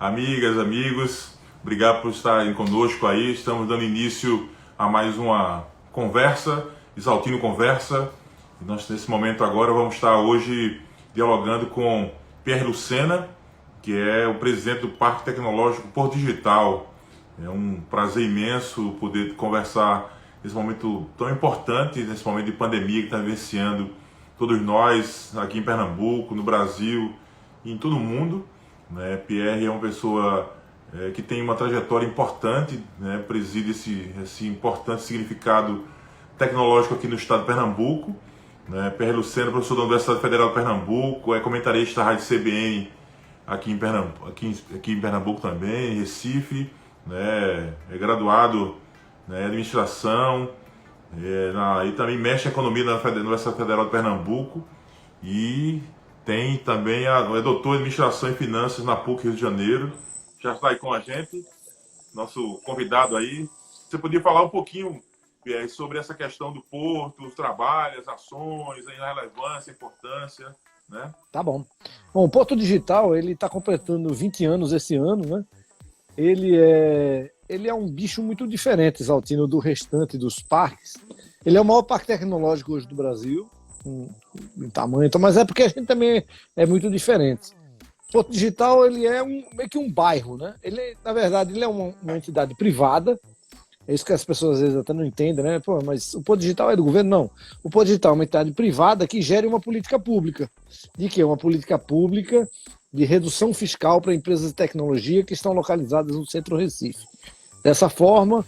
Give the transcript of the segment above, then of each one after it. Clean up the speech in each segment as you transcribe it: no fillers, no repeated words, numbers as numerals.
amigas, amigos. Obrigado por estarem conosco aí. Estamos dando início a mais uma conversa, Exaltino Conversa. E nós, nesse momento agora, vamos estar hoje dialogando com Pierre Lucena, que é o presidente do Parque Tecnológico Porto Digital. É um prazer imenso poder conversar nesse momento tão importante, nesse momento de pandemia que está vivenciando todos nós aqui em Pernambuco, no Brasil e em todo o mundo. Pierre é uma pessoa que tem uma trajetória importante, preside esse importante significado tecnológico aqui no estado de Pernambuco. Pierre Lucena, professor da Universidade Federal de Pernambuco, é comentarista da Rádio CBN aqui em Pernambuco também, em Recife, é graduado em administração, e também mexe em economia na Universidade Federal de Pernambuco e tem também é doutor em administração e finanças na PUC Rio de Janeiro. Já está aí com a gente, nosso convidado aí. Você podia falar um pouquinho, Pierre, sobre essa questão do Porto, os trabalhos, as ações, a relevância, a importância, né? Tá bom. Bom, o Porto Digital, ele está completando 20 anos esse ano, né? Ele é um bicho muito diferente, Exaltino, do restante dos parques. Ele é o maior parque tecnológico hoje do Brasil, em tamanho, mas é porque a gente também é muito diferente. O Porto Digital, ele é meio que um bairro, né? Na verdade, ele é uma entidade privada. É isso que as pessoas às vezes até não entendem, né? Pô, mas o Porto Digital é do governo? Não. O Porto Digital é uma entidade privada que gera uma política pública. De quê? Uma política pública de redução fiscal para empresas de tecnologia que estão localizadas no centro Recife. Dessa forma,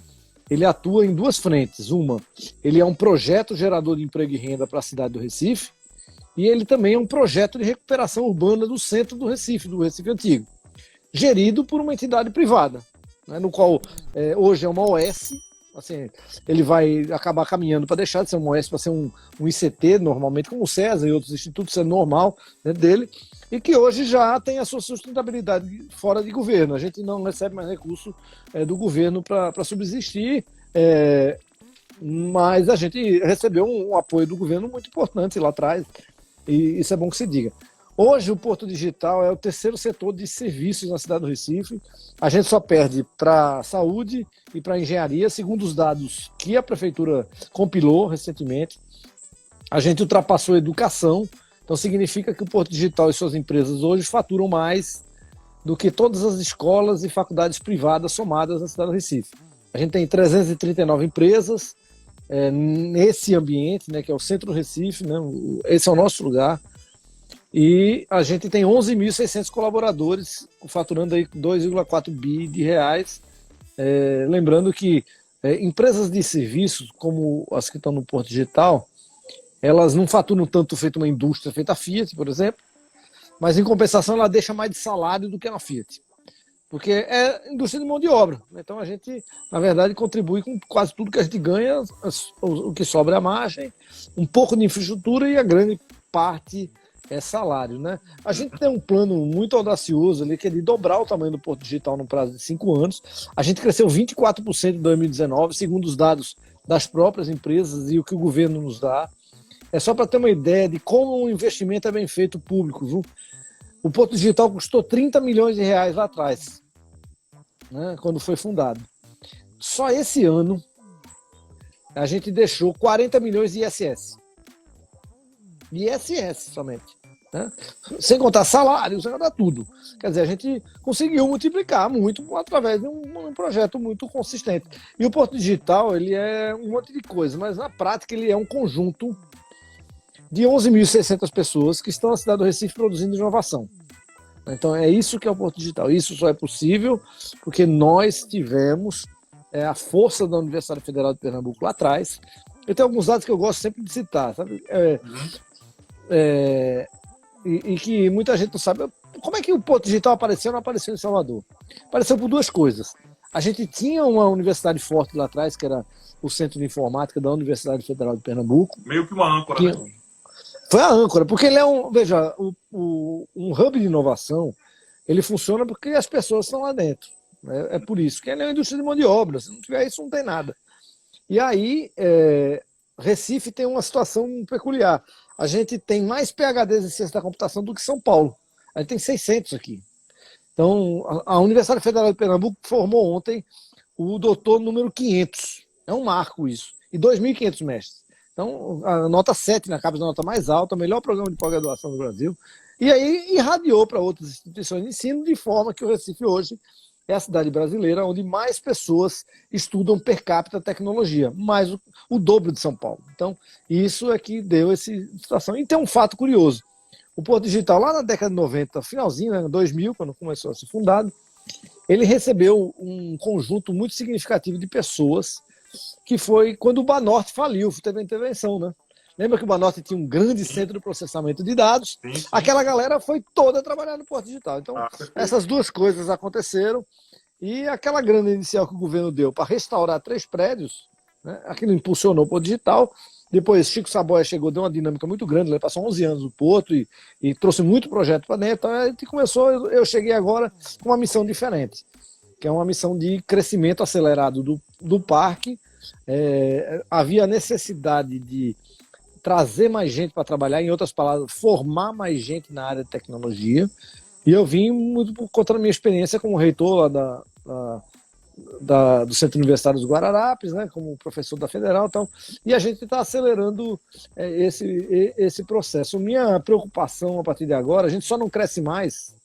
ele atua em duas frentes. Uma, ele é um projeto gerador de emprego e renda para a cidade do Recife, e ele também é um projeto de recuperação urbana do centro do Recife Antigo, gerido por uma entidade privada, no qual hoje é uma OS. Assim, ele vai acabar caminhando para deixar de ser uma OS para ser um ICT, normalmente, como o César e outros institutos, é normal, dele, e que hoje já tem a sua sustentabilidade fora de governo. A gente não recebe mais recurso do governo para subsistir, mas a gente recebeu um apoio do governo muito importante lá atrás, e isso é bom que se diga. Hoje o Porto Digital é o terceiro setor de serviços na cidade do Recife. A gente só perde para a saúde e para a engenharia, segundo os dados que a prefeitura compilou recentemente. A gente ultrapassou a educação, então significa que o Porto Digital e suas empresas hoje faturam mais do que todas as escolas e faculdades privadas somadas na cidade do Recife. A gente tem 339 empresas nesse ambiente, que é o centro do Recife, esse é o nosso lugar. E a gente tem 11.600 colaboradores, faturando aí 2,4 bi de reais. Lembrando que empresas de serviços, como as que estão no Porto Digital, elas não faturam tanto feito uma indústria, feita a Fiat, por exemplo, mas em compensação ela deixa mais de salário do que a Fiat, porque é indústria de mão de obra. Então a gente, na verdade, contribui com quase tudo que a gente ganha, o que sobra é a margem, um pouco de infraestrutura e a grande parte é salário, né? A gente tem um plano muito audacioso ali, que é de dobrar o tamanho do Porto Digital no prazo de 5 anos. A gente cresceu 24% em 2019, segundo os dados das próprias empresas e o que o governo nos dá. É só para ter uma ideia de como o investimento é bem feito público, viu? O Porto Digital custou 30 milhões de reais lá atrás, quando foi fundado. Só esse ano a gente deixou 40 milhões de ISS. ISS somente. Sem contar salários, sem contar tudo. Quer dizer, a gente conseguiu multiplicar muito através de um projeto muito consistente. E o Porto Digital, ele é um monte de coisa, mas na prática ele é um conjunto de 11.600 pessoas que estão na cidade do Recife produzindo inovação. Então é isso que é o Porto Digital. Isso só é possível porque nós tivemos a força da Universidade Federal de Pernambuco lá atrás. Eu tenho alguns dados que eu gosto sempre de citar, sabe? E que muita gente não sabe. Como é que o Porto Digital apareceu ou não apareceu em Salvador? Apareceu por duas coisas. A gente tinha uma universidade forte lá atrás, que era o Centro de Informática da Universidade Federal de Pernambuco. Meio que uma âncora, né? Foi a âncora, porque ele é veja, um hub de inovação, ele funciona porque as pessoas estão lá dentro. É por isso que ele é uma indústria de mão de obra. Se não tiver isso, não tem nada. E aí, Recife tem uma situação peculiar. A gente tem mais PhDs em ciência da computação do que São Paulo. A gente tem 600 aqui. Então, a Universidade Federal de Pernambuco formou ontem o doutor número 500. É um marco isso. E 2.500 mestres. Então, a nota 7 na CAPES, a nota mais alta, o melhor programa de pós-graduação do Brasil. E aí irradiou para outras instituições de ensino, de forma que o Recife hoje é a cidade brasileira onde mais pessoas estudam per capita tecnologia, mais o dobro de São Paulo. Então, isso é que deu essa situação. E tem um fato curioso. O Porto Digital, lá na década de 90, finalzinho, né, 2000, quando começou a ser fundado, ele recebeu um conjunto muito significativo de pessoas, que foi quando o Banorte faliu, teve a intervenção, né? Lembra que o Banorte tinha um grande centro de processamento de dados? Sim, sim. Aquela galera foi toda trabalhar no Porto Digital. Então, essas duas coisas aconteceram e aquela grana inicial que o governo deu para restaurar 3 prédios, né, aquilo impulsionou o Porto Digital. Depois, Chico Saboia chegou, deu uma dinâmica muito grande, ele passou 11 anos no Porto e trouxe muito projeto para dentro. Então, a gente começou, eu cheguei agora com uma missão diferente, que é uma missão de crescimento acelerado do parque. Havia necessidade de trazer mais gente para trabalhar, em outras palavras, formar mais gente na área de tecnologia. E eu vim muito por conta da minha experiência como reitor lá do Centro Universitário dos Guararapes, né, como professor da Federal. Então, e a gente está acelerando esse processo. Minha preocupação a partir de agora, a gente só não cresce mais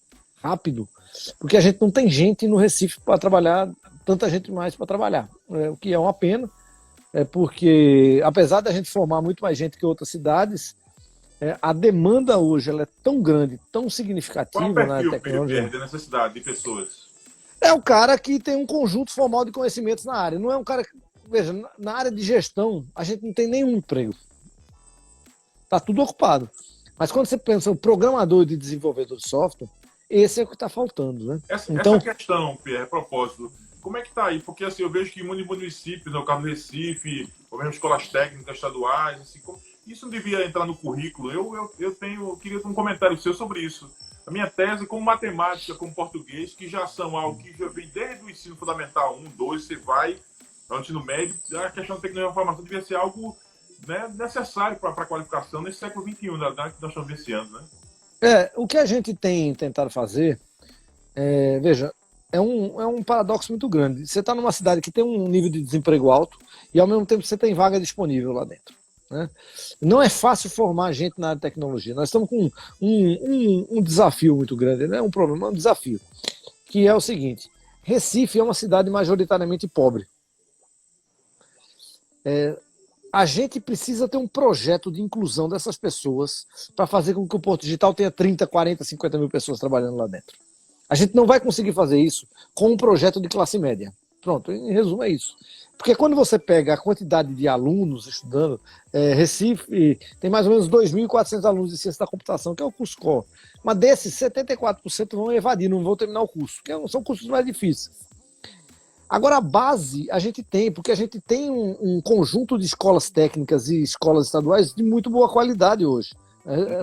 rápido, porque a gente não tem gente no Recife para trabalhar, tanta gente mais para trabalhar, o que é uma pena. Porque, apesar da gente formar muito mais gente que outras cidades, a demanda hoje ela é tão grande, tão significativa. Qual é o perfil na tecnologia. de necessidade de pessoas? É o cara que tem um conjunto formal de conhecimentos na área. Não é um cara que... Veja, na área de gestão, a gente não tem nenhum emprego. Está tudo ocupado. Mas quando você pensa em programador e desenvolvedor de software, esse é o que está faltando, né? Essa questão, Pierre, a propósito, como é que está aí? Porque assim, eu vejo que muitos municípios, no caso do Recife, ou mesmo escolas técnicas estaduais, assim, isso não devia entrar no currículo. Eu queria um comentário seu sobre isso. A minha tese, como matemática, como português, que já são algo que já vem desde o ensino fundamental 1, 2, você vai ao ensino médio, a questão da tecnologia da informação devia ser algo, né, necessário para a qualificação nesse século XXI, né, que nós estamos vivenciando, né? O que a gente tem tentado fazer, veja, é um paradoxo muito grande. Você está numa cidade que tem um nível de desemprego alto e, ao mesmo tempo, você tem vaga disponível lá dentro, né? Não é fácil formar gente na área de tecnologia. Nós estamos com um desafio muito grande, não é um problema, é um desafio, que é o seguinte: Recife é uma cidade majoritariamente pobre. A gente precisa ter um projeto de inclusão dessas pessoas para fazer com que o Porto Digital tenha 30, 40, 50 mil pessoas trabalhando lá dentro. A gente não vai conseguir fazer isso com um projeto de classe média. Pronto, em resumo é isso. Porque quando você pega a quantidade de alunos estudando, Recife tem mais ou menos 2.400 alunos de ciência da computação, que é o curso core. Mas desses, 74% vão evadir, não vão terminar o curso, que são cursos mais difíceis. Agora, a base a gente tem, porque a gente tem um conjunto de escolas técnicas e escolas estaduais de muito boa qualidade hoje.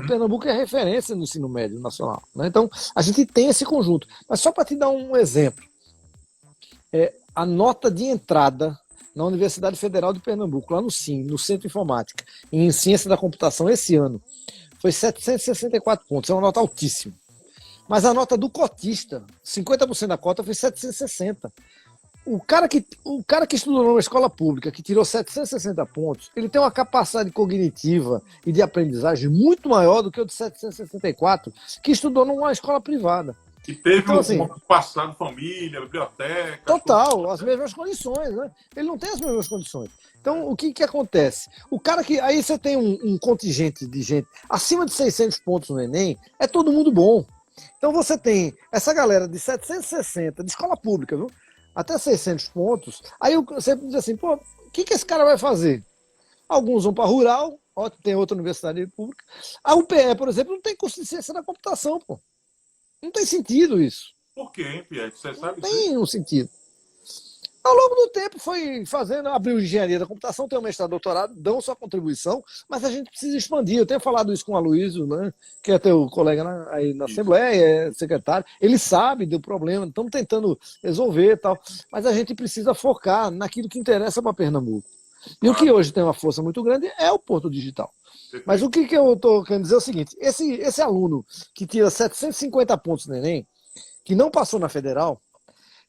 Pernambuco é referência no ensino médio nacional, né? Então, a gente tem esse conjunto. Mas só para te dar um exemplo, a nota de entrada na Universidade Federal de Pernambuco, lá no CIM, no Centro de Informática, em Ciência da Computação, esse ano, foi 764 pontos, é uma nota altíssima. Mas a nota do cotista, 50% da cota, foi 760. O cara que estudou numa escola pública, que tirou 760 pontos, ele tem uma capacidade cognitiva e de aprendizagem muito maior do que o de 764, que estudou numa escola privada. E teve então, assim, um passado, família, biblioteca... Total, as mesmas condições, né? Ele não tem as mesmas condições. Então, o que acontece? O cara que... Aí você tem um contingente de gente acima de 600 pontos no Enem, é todo mundo bom. Então você tem essa galera de 760, de escola pública, viu? Até 600 pontos, aí você diz assim, pô, o que esse cara vai fazer? Alguns vão para rural, tem outra universidade pública. A UPE, por exemplo, não tem curso de ciência da computação, pô. Não tem sentido isso. Por quê, hein, Pierre? Você sabe não tem um sentido. Ao longo do tempo foi fazendo, abriu engenharia da computação, tem um mestrado, doutorado, dão sua contribuição, mas a gente precisa expandir. Eu tenho falado isso com o Aloysio, né, que é teu colega aí na Assembleia, é secretário, ele sabe do problema, estamos tentando resolver e tal, mas a gente precisa focar naquilo que interessa para Pernambuco. E o que hoje tem uma força muito grande é o Porto Digital. Mas o que eu estou querendo dizer é o seguinte, esse aluno que tira 750 pontos no Enem, que não passou na federal,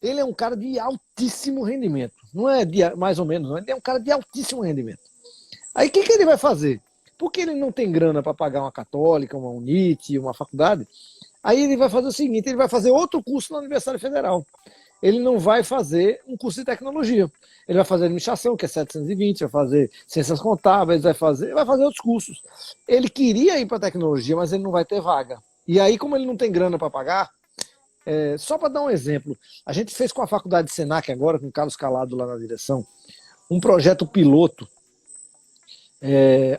ele é um cara de altíssimo rendimento. Não é de mais ou menos, não. Ele é um cara de altíssimo rendimento. Aí o que ele vai fazer? Porque ele não tem grana para pagar uma católica, uma UNIT, uma faculdade. Aí ele vai fazer o seguinte, ele vai fazer outro curso na Universidade Federal. Ele não vai fazer um curso de tecnologia. Ele vai fazer administração, que é 720, vai fazer ciências contábeis, vai fazer outros cursos. Ele queria ir para tecnologia, mas ele não vai ter vaga. E aí, como ele não tem grana para pagar, só para dar um exemplo, a gente fez com a faculdade de Senac agora, com o Carlos Calado lá na direção, um projeto piloto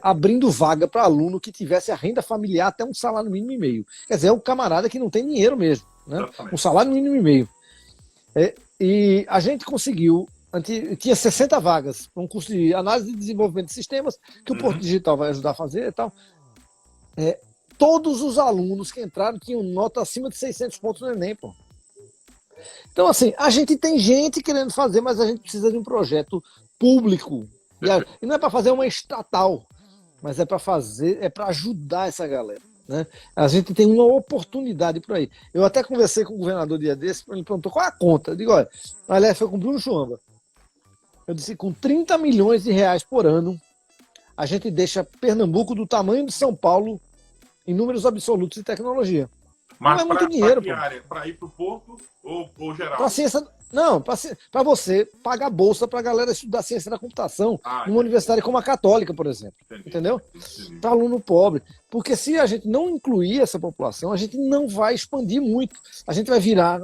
abrindo vaga para aluno que tivesse a renda familiar até um salário mínimo e meio. Quer dizer, é um camarada que não tem dinheiro mesmo, né? Um salário mínimo e meio. E a gente conseguiu, tinha 60 vagas para um curso de análise e desenvolvimento de sistemas, que o Porto Digital vai ajudar a fazer e tal. Todos os alunos que entraram tinham nota acima de 600 pontos no Enem, pô. Então, assim, a gente tem gente querendo fazer, mas a gente precisa de um projeto público. E não é para fazer uma estatal, mas é para ajudar essa galera, né? A gente tem uma oportunidade por aí. Eu até conversei com o governador dia desse, ele perguntou qual é a conta. Eu digo, olha, aliás, foi com o Bruno Chuamba. Eu disse, com 30 milhões de reais por ano, a gente deixa Pernambuco do tamanho de São Paulo em números absolutos de tecnologia. Mas não é muito dinheiro, pô. Para ir para o Porto ou geral? Para ciência, não, para você pagar bolsa para a galera estudar ciência da computação numa universidade como a Católica, por exemplo. Entendeu? Para aluno pobre. Porque se a gente não incluir essa população, a gente não vai expandir muito. A gente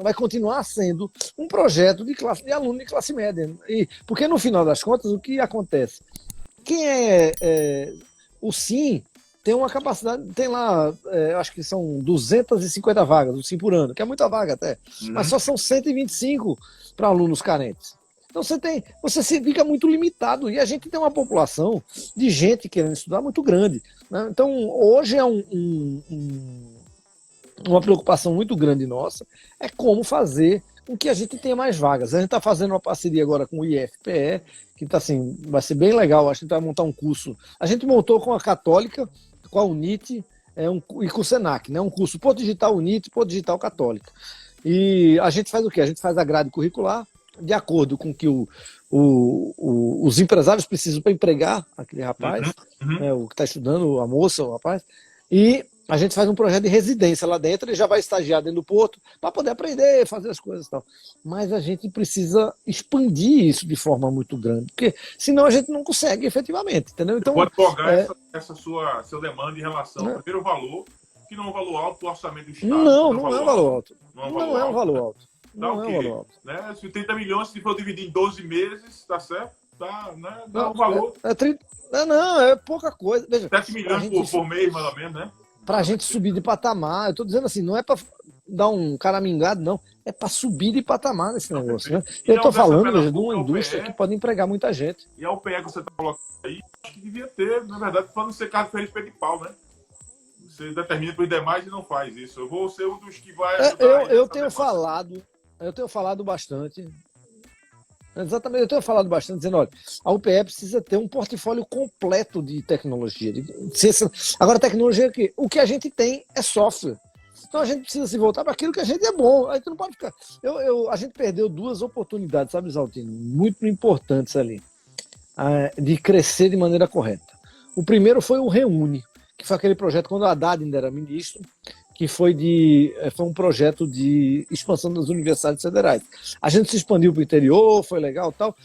vai continuar sendo um projeto de aluno de classe média. Porque no final das contas, o que acontece? Quem o SIM tem uma capacidade, tem lá, acho que são 250 vagas, o SIM por ano, que é muita vaga até, mas só são 125 para alunos carentes. Então você fica muito limitado, e a gente tem uma população de gente querendo estudar muito grande, né? Então hoje é uma preocupação muito grande nossa, é como fazer com que a gente tenha mais vagas. A gente está fazendo uma parceria agora com o IFPE, que tá, assim, vai ser bem legal, a gente vai montar um curso, a gente montou com a Católica, com a UNIT e com o Senac, né? Um curso Porto Digital UNIT, Porto Digital Católica. E a gente faz o quê? A gente faz a grade curricular de acordo com o que os empresários precisam para empregar aquele rapaz, o que está estudando, a moça, o rapaz, e a gente faz um projeto de residência lá dentro, ele já vai estagiar dentro do Porto para poder aprender, fazer as coisas e tal. Mas a gente precisa expandir isso de forma muito grande, porque senão a gente não consegue efetivamente, entendeu? Então, pode jogar essa sua demanda em relação ao primeiro valor, que não é um valor alto do orçamento do Estado. Não é um valor alto. Não é um valor alto. Não é um valor alto. Né? Se 30 milhões, se for dividir em 12 meses, tá certo? Tá, né? Dá um valor. É pouca coisa. Veja, 7 milhões por mês, mais ou menos, né? Para a gente subir de patamar. Eu estou dizendo assim, não é para dar um caramingado, não. É para subir de patamar nesse negócio. Né? Eu estou falando, veja, de uma indústria que pode empregar muita gente. E a UPE que você está colocando aí, acho que devia ter, na verdade, para não ser caso feliz pé de pau, né? Você determina para os demais e não faz isso. Eu vou ser um dos que vai ajudar. Eu tenho falado bastante. Exatamente, eu tenho falado bastante, dizendo, olha, a UPE precisa ter um portfólio completo de tecnologia. Agora, tecnologia aqui, o que a gente tem é software. Então a gente precisa se voltar para aquilo que a gente é bom. A gente não pode ficar. A gente perdeu 2 oportunidades, sabe, Exaltino? Muito importantes ali, de crescer de maneira correta. O primeiro foi o Reúne, que foi aquele projeto quando o Haddad ainda era ministro, que foi um projeto de expansão das universidades federais. A gente se expandiu para o interior, foi legal e tal,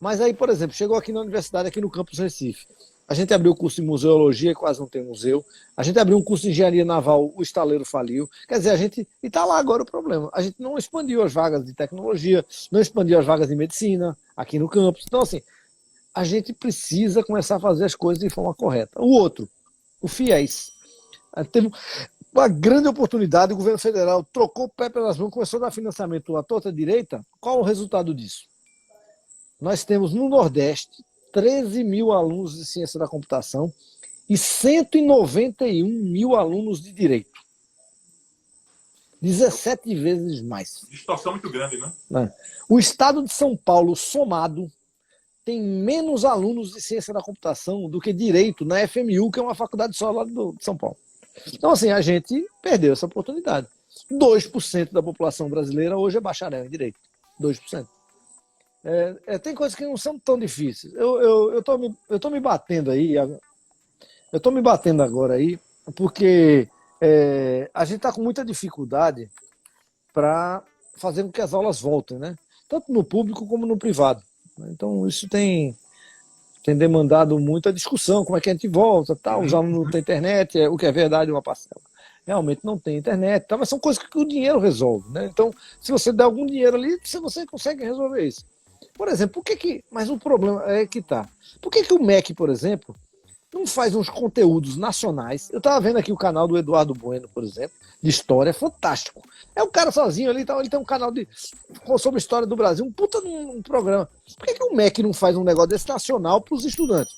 mas aí, por exemplo, chegou aqui na universidade, aqui no campus Recife. A gente abriu o curso de museologia, quase não tem museu. A gente abriu um curso de engenharia naval, o estaleiro faliu. Quer dizer, e está lá agora o problema. A gente não expandiu as vagas de tecnologia, não expandiu as vagas de medicina aqui no campus. Então, assim, a gente precisa começar a fazer as coisas de forma correta. O outro, o FIES. Teve uma grande oportunidade, o governo federal trocou o pé pelas mãos, começou a dar financiamento à torta direita. Qual o resultado disso? Nós temos no Nordeste 13 mil alunos de ciência da computação e 191 mil alunos de direito. 17 vezes mais. Distorção muito grande, né? O estado de São Paulo, somado, tem menos alunos de ciência da computação do que direito na FMU, que é uma faculdade só lá de São Paulo. Então, assim, a gente perdeu essa oportunidade. 2% da população brasileira hoje é bacharel em direito. 2%. Tem coisas que não são tão difíceis. Eu tô me batendo aí, eu tô me batendo agora aí, porque a gente está com muita dificuldade para fazer com que as aulas voltem, né? Tanto no público como no privado. Então, isso tem demandado muita discussão, como é que a gente volta, tal, os alunos não têm internet, o que é verdade uma parcela. Realmente não tem internet, tá? Mas são coisas que o dinheiro resolve, né? Então, se você der algum dinheiro ali, você consegue resolver isso. Por exemplo, mas o problema é que tá. Por que o MEC, por exemplo, não faz uns conteúdos nacionais? Eu estava vendo aqui o canal do Eduardo Bueno, por exemplo, de história, é fantástico. É um cara sozinho ali, ele tem um canal sobre história do Brasil, um puta num programa. Por que o MEC não faz um negócio desse nacional para os estudantes?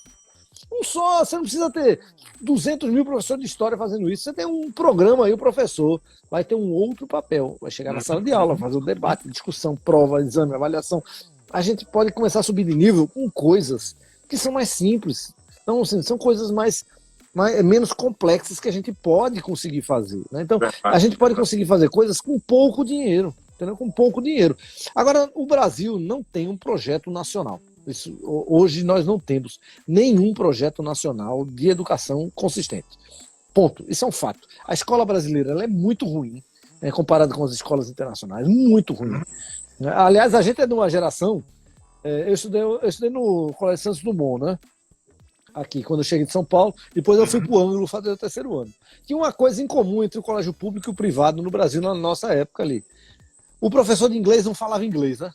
Você não precisa ter 200 mil professores de história fazendo isso. Você tem um programa aí, o professor vai ter um outro papel. Vai chegar na sala de aula, fazer o debate, discussão, prova, exame, avaliação. A gente pode começar a subir de nível com coisas que são mais simples. Então, assim, são coisas menos complexas que a gente pode conseguir fazer, né? Então, a gente pode conseguir fazer coisas com pouco dinheiro, entendeu? Com pouco dinheiro. Agora, o Brasil não tem um projeto nacional. Hoje nós não temos nenhum projeto nacional de educação consistente. Ponto. Isso é um fato. A escola brasileira ela é muito ruim, comparada com as escolas internacionais. Muito ruim. Aliás, a gente é de uma geração... eu estudei no Colégio Santos Dumont, né? Aqui, quando eu cheguei de São Paulo. Depois eu fui para o Ângulo fazer o terceiro ano. Tinha uma coisa em comum entre o colégio público e o privado no Brasil na nossa época ali. O professor de inglês não falava inglês, né?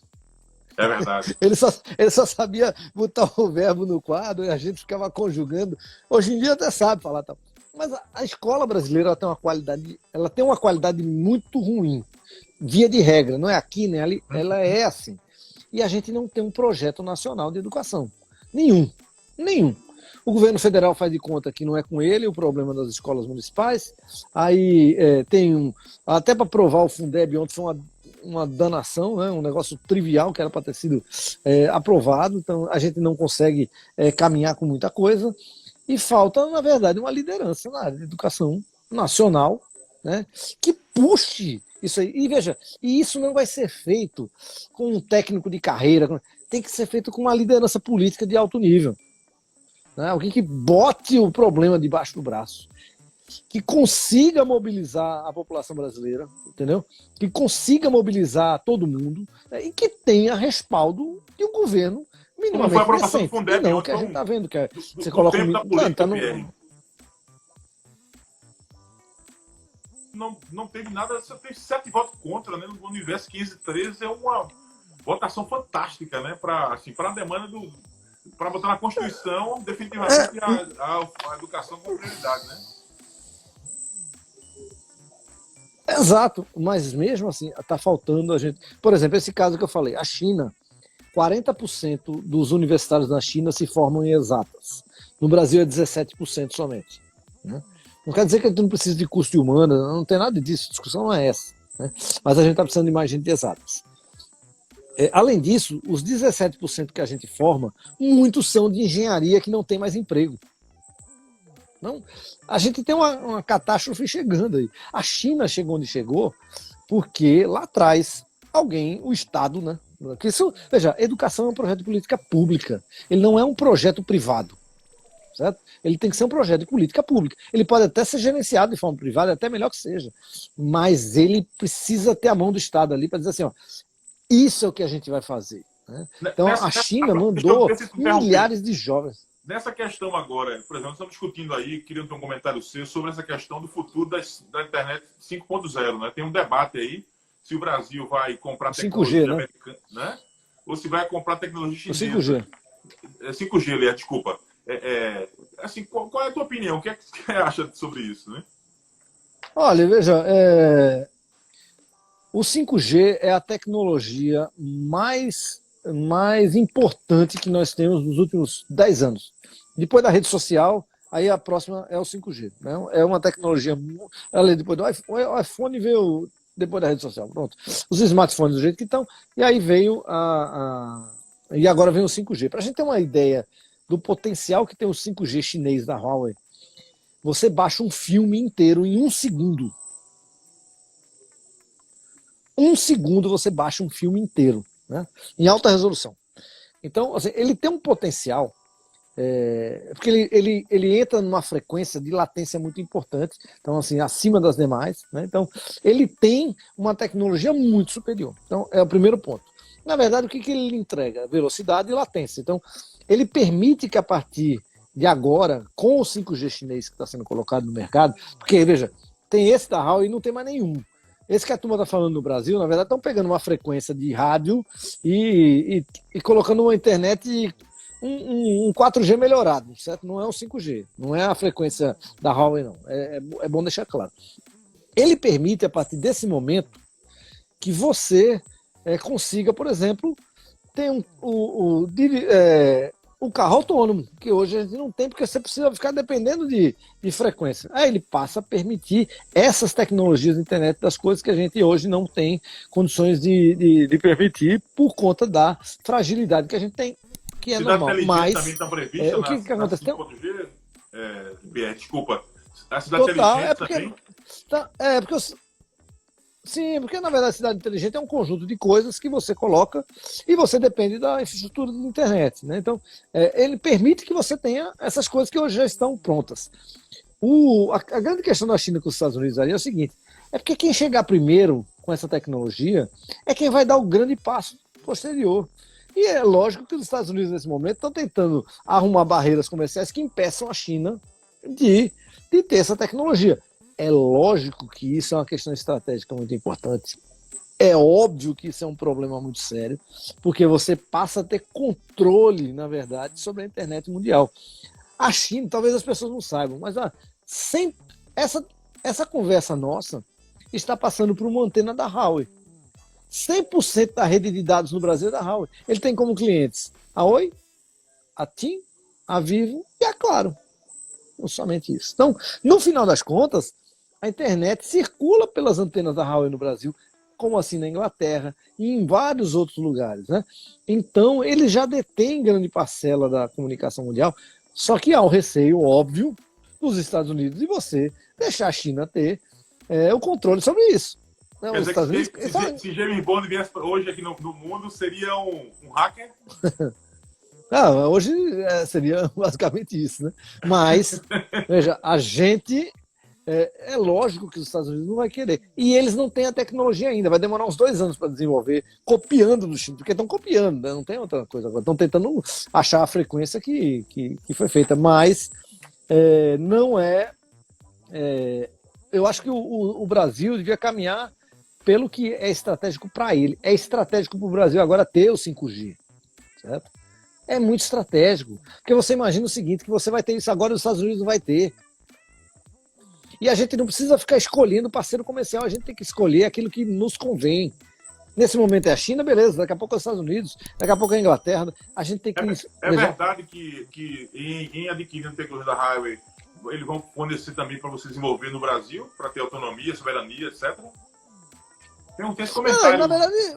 É verdade. Ele só sabia botar o verbo no quadro e a gente ficava conjugando. Hoje em dia até sabe falar. Tal. Mas a escola brasileira ela tem uma qualidade muito ruim. Via de regra, não é aqui nem ali, ela é assim. E a gente não tem um projeto nacional de educação. Nenhum. O governo federal faz de conta que não é com ele o problema das escolas municipais. Aí até para provar o Fundeb ontem foi uma danação, né? Um negócio trivial que era para ter sido aprovado. Então a gente não consegue caminhar com muita coisa. E falta, na verdade, uma liderança na área de educação nacional, né? Que puxe isso aí. E veja, isso não vai ser feito com um técnico de carreira, tem que ser feito com uma liderança política de alto nível. Né? Alguém que bote o problema debaixo do braço, que consiga mobilizar a população brasileira, entendeu? Que consiga mobilizar todo mundo, né? E que tenha respaldo de um governo minimamente Como foi a aprovação do decente. Fundeb, Não, que a gente está vendo que você do coloca tempo da política, não teve nada, você tem 7 votos contra, né? No universo 15-13 é uma votação fantástica, né? Para a demanda para botar na Constituição definitivamente a educação como prioridade, né? Exato, mas mesmo assim está faltando a gente. Por exemplo, esse caso que eu falei, a China, 40% dos universitários na China se formam em exatas. No Brasil é 17% somente. Né? Não quer dizer que a gente não precisa de curso de humana, não tem nada disso, a discussão não é essa. Né? Mas a gente está precisando de mais gente de exatas. Além disso, os 17% que a gente forma, muitos são de engenharia que não tem mais emprego. Não, a gente tem uma catástrofe chegando aí. A China chegou onde chegou porque lá atrás o Estado, né? Veja, educação é um projeto de política pública. Ele não é um projeto privado. Certo? Ele tem que ser um projeto de política pública. Ele pode até ser gerenciado de forma privada, até melhor que seja. Mas ele precisa ter a mão do Estado ali para dizer assim, ó, isso é o que a gente vai fazer. Né? Então a China mandou milhares de jovens. Nessa questão agora, por exemplo, estamos discutindo aí, queria ter um comentário seu sobre essa questão do futuro da internet 5.0. Né? Tem um debate aí se o Brasil vai comprar tecnologia 5G, americana, né? Ou se vai comprar tecnologia chinesa. 5G. 5G, aliás, desculpa. Assim, qual é a tua opinião? O que é que você acha sobre isso? Né? Olha, veja, o 5G é a tecnologia mais importante que nós temos nos últimos 10 anos. Depois da rede social, aí a próxima é o 5G. Né? É uma tecnologia... Depois do o iPhone veio depois da rede social. Pronto. Os smartphones do jeito que estão. E aí veio e agora vem o 5G. Para a gente ter uma ideia do potencial que tem o 5G chinês da Huawei, você baixa um filme inteiro em 1 segundo. um segundo você baixa um filme inteiro, né? Em alta resolução. Então, assim, ele tem um potencial, porque ele entra numa frequência de latência muito importante, então, assim, acima das demais, né? Então, ele tem uma tecnologia muito superior. Então, é o primeiro ponto. Na verdade, o que ele entrega? Velocidade e latência. Então, ele permite que a partir de agora, com o 5G chinês que está sendo colocado no mercado, porque, veja, tem esse da Huawei e não tem mais nenhum. Esse que a turma está falando no Brasil, na verdade, estão pegando uma frequência de rádio e colocando uma internet, um 4G melhorado, certo? Não é um 5G, não é a frequência da Huawei, não. É bom deixar claro. Ele permite, a partir desse momento, que você consiga, por exemplo, ter o carro autônomo, que hoje a gente não tem, porque você precisa ficar dependendo de frequência. Aí ele passa a permitir essas tecnologias da internet das coisas que a gente hoje não tem condições de permitir por conta da fragilidade que a gente tem, que é cidade normal. Mas também está prevista o que aconteceu? 5G? Desculpa. A cidade Total, inteligente também? Sim, porque na verdade a cidade inteligente é um conjunto de coisas que você coloca e você depende da infraestrutura da internet, né? Então, ele permite que você tenha essas coisas que hoje já estão prontas. A grande questão da China com os Estados Unidos aí é o seguinte, é porque quem chegar primeiro com essa tecnologia é quem vai dar o grande passo posterior. E é lógico que os Estados Unidos, nesse momento, estão tentando arrumar barreiras comerciais que impeçam a China de ter essa tecnologia. É lógico que isso é uma questão estratégica muito importante. É óbvio que isso é um problema muito sério, porque você passa a ter controle, na verdade, sobre a internet mundial. A China, talvez as pessoas não saibam, mas essa conversa nossa está passando por uma antena da Huawei. 100% da rede de dados no Brasil é da Huawei. Ele tem como clientes a Oi, a TIM, a Vivo e a Claro. Não somente isso. Então, no final das contas, a internet circula pelas antenas da Huawei no Brasil, como assim na Inglaterra e em vários outros lugares, né? Então, ele já detém grande parcela da comunicação mundial, só que há um receio óbvio dos Estados Unidos de você deixar a China ter o controle sobre isso. Não, quer dizer que se James Bond viesse hoje aqui no mundo, seria um hacker? Hoje seria basicamente isso, né? Mas, veja, a gente... É lógico que os Estados Unidos não vai querer. E eles não têm a tecnologia ainda. Vai demorar uns 2 anos para desenvolver, copiando do China, porque estão copiando, né? Não tem outra coisa agora. Estão tentando achar a frequência que foi feita. Mas não eu acho que o Brasil devia caminhar pelo que é estratégico para ele. É estratégico para o Brasil agora ter o 5G. Certo? É muito estratégico. Porque você imagina o seguinte, que você vai ter isso agora e os Estados Unidos não vai ter. E a gente não precisa ficar escolhendo parceiro comercial, a gente tem que escolher aquilo que nos convém. Nesse momento é a China, beleza, daqui a pouco é os Estados Unidos, daqui a pouco é a Inglaterra, a gente tem que... É verdade que em adquirindo tecnologia da Huawei, eles vão fornecer também para você desenvolver no Brasil, para ter autonomia, soberania, etc. Tem esse comentário. Não, na verdade,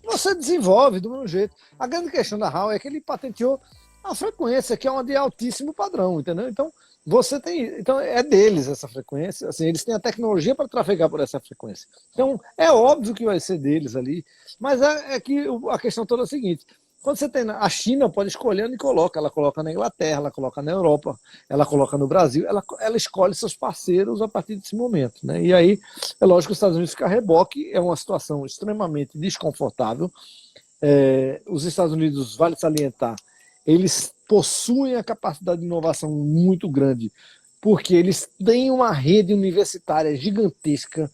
você desenvolve do mesmo jeito. A grande questão da Huawei é que ele patenteou a frequência, que é uma de altíssimo padrão, entendeu? Então, então é deles essa frequência, assim, eles têm a tecnologia para trafegar por essa frequência. Então, é óbvio que vai ser deles ali, mas que a questão toda é a seguinte, quando você tem a China, pode escolher onde coloca, ela coloca na Inglaterra, ela coloca na Europa, ela coloca no Brasil, ela escolhe seus parceiros a partir desse momento, né? E aí, é lógico que os Estados Unidos ficam a reboque, é uma situação extremamente desconfortável. Os Estados Unidos, vale salientar, eles possuem a capacidade de inovação muito grande, porque eles têm uma rede universitária gigantesca